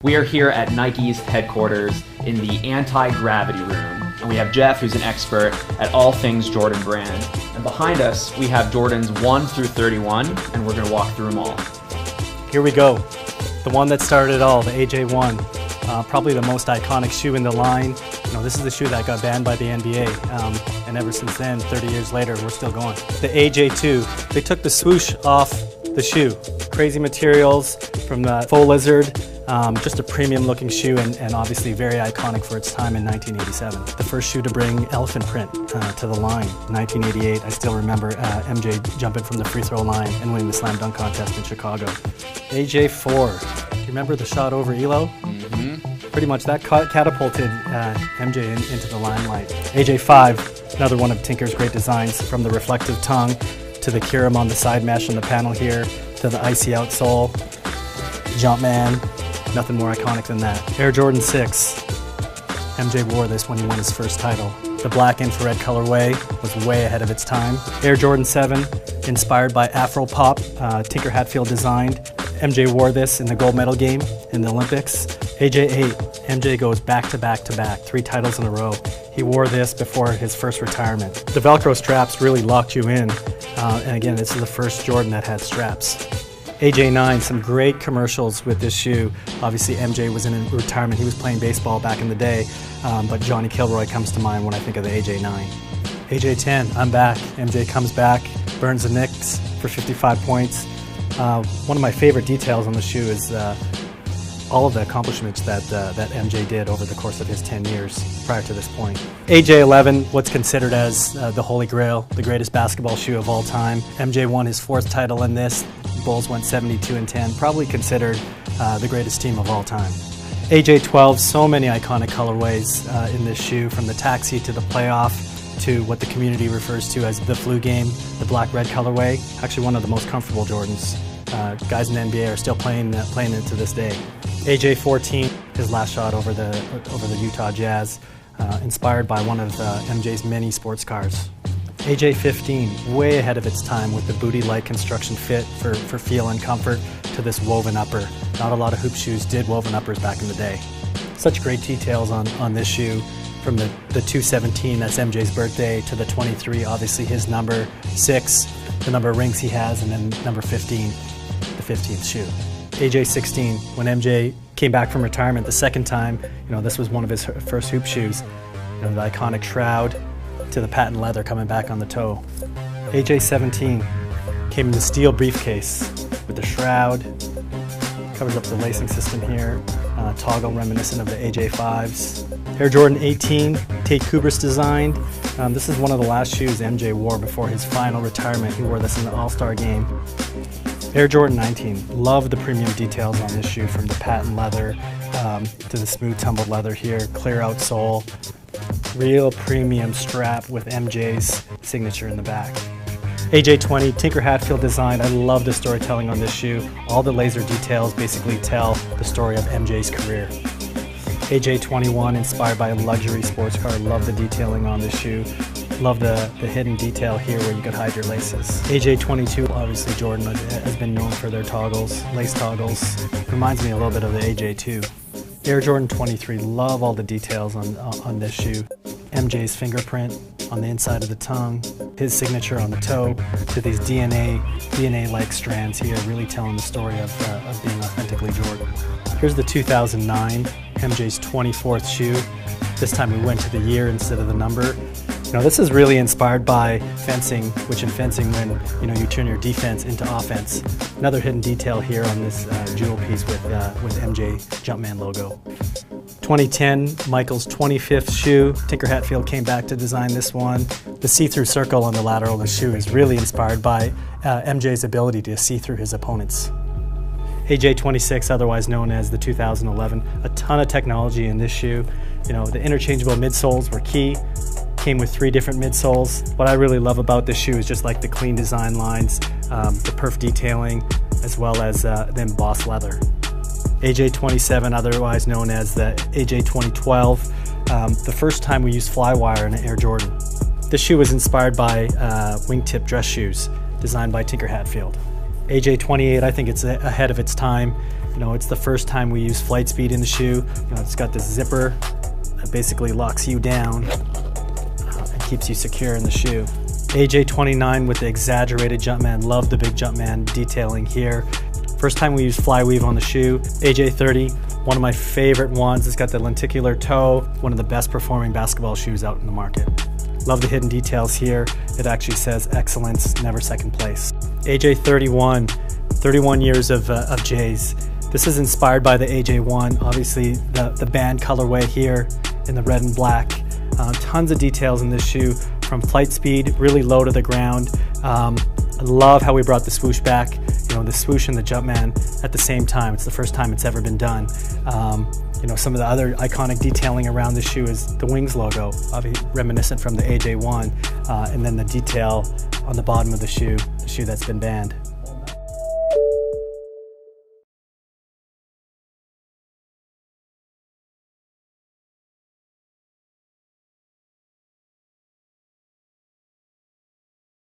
We are here at Nike's headquarters in the anti-gravity room, and we have Jeff, who's an expert at all things Jordan brand. And behind us, we have Jordans 1 through 31, and we're going to walk through them all. Here we go. The one that started it all, the AJ1. Probably the most iconic shoe in the line. This is the shoe that got banned by the NBA, and ever since then, 30 years later, we're still going. The AJ2, they took the swoosh off the shoe. Crazy materials from the faux lizard, just a premium looking shoe and obviously very iconic for its time in 1987. The first shoe to bring elephant print to the line. 1988, I still remember MJ jumping from the free throw line and winning the slam dunk contest in Chicago. AJ4, do you remember the shot over Elo? Pretty much that catapulted MJ into the limelight. AJ5, another one of Tinker's great designs, from the reflective tongue to the Kirim on the side mesh on the panel here, to the icy outsole. Jumpman, nothing more iconic than that. Air Jordan 6, MJ wore this when he won his first title. The black infrared colorway was way ahead of its time. Air Jordan 7, inspired by Afro Pop, Tinker Hatfield designed. MJ wore this in the gold medal game in the Olympics. AJ8, MJ goes back to back to back, 3 titles in a row. He wore this before his first retirement. The Velcro straps really locked you in. And again, this is the first Jordan that had straps. AJ9, some great commercials with this shoe. Obviously MJ was in retirement, he was playing baseball back in the day, but Johnny Kilroy comes to mind when I think of the AJ9. AJ10, I'm back. MJ comes back, burns the Knicks for 55 points. One of my favorite details on the shoe is all of the accomplishments that MJ did over the course of his 10 years prior to this point. AJ11, what's considered as the Holy Grail, the greatest basketball shoe of all time. MJ won his 4th title in this. Bulls went 72-10, probably considered the greatest team of all time. AJ12, so many iconic colorways in this shoe, from the taxi to the playoff to what the community refers to as the flu game, the black-red colorway. Actually one of the most comfortable Jordans. Guys in the NBA are still playing it to this day. AJ14, his last shot over the Utah Jazz, inspired by one of MJ's many sports cars. AJ15, way ahead of its time with the booty-like construction fit for feel and comfort to this woven upper. Not a lot of hoop shoes did woven uppers back in the day. Such great details on this shoe, from the 217, that's MJ's birthday, to the 23, obviously his number, 6, the number of rings he has, and then number 15, the 15th shoe. AJ16, when MJ came back from retirement the second time, this was one of his first hoop shoes. The iconic shroud to the patent leather coming back on the toe. AJ17 came in the steel briefcase with the shroud, covers up the lacing system here, toggle reminiscent of the AJ5s. Air Jordan 18, Tate Kubris designed. This is one of the last shoes MJ wore before his final retirement. He wore this in the All-Star game. Air Jordan 19, love the premium details on this shoe, from the patent leather to the smooth tumbled leather here, clear outsole, real premium strap with MJ's signature in the back. AJ20, Tinker Hatfield design. I love the storytelling on this shoe. All the laser details basically tell the story of MJ's career. AJ21, inspired by a luxury sports car. Love the detailing on this shoe. Love the hidden detail here where you could hide your laces. AJ22, obviously Jordan has been known for their toggles, lace toggles. Reminds me a little bit of the AJ2. Air Jordan 23, love all the details on this shoe. MJ's fingerprint on the inside of the tongue, his signature on the toe, to these DNA-like strands here, really telling the story of being authentically Jordan. Here's the 2009, MJ's 24th shoe. This time we went to the year instead of the number. This is really inspired by fencing, which in fencing, when you turn your defense into offense. Another hidden detail here on this jewel piece with MJ Jumpman logo. 2010, Michael's 25th shoe. Tinker Hatfield came back to design this one. The see-through circle on the lateral of the shoe is really inspired by MJ's ability to see through his opponents. AJ26, otherwise known as the 2011, a ton of technology in this shoe. The interchangeable midsoles were key. Came with 3 different midsoles. What I really love about this shoe is just like the clean design lines, the perf detailing, as well as the embossed leather. AJ27, otherwise known as the AJ2012, the first time we used flywire in an Air Jordan. This shoe was inspired by wingtip dress shoes designed by Tinker Hatfield. AJ28, I think it's ahead of its time. You know, it's the first time we use flight speed in the shoe. You know, it's got this zipper that basically locks you down and keeps you secure in the shoe. AJ29 with the exaggerated Jumpman. Love the big Jumpman detailing here. First time we used flyweave on the shoe. AJ30, one of my favorite ones. It's got the lenticular toe, one of the best performing basketball shoes out in the market. Love the hidden details here. It actually says excellence, never second place. AJ31, 31 years of J's. This is inspired by the AJ1. Obviously the band colorway here in the red and black. Tons of details in this shoe, from flight speed, really low to the ground. I love how we brought the swoosh back. You know, the swoosh and the Jumpman at the same time. It's the first time it's ever been done. You know, some of the other iconic detailing around the shoe is the Wings logo, obviously reminiscent from the AJ1, and then the detail on the bottom of the shoe that's been banned.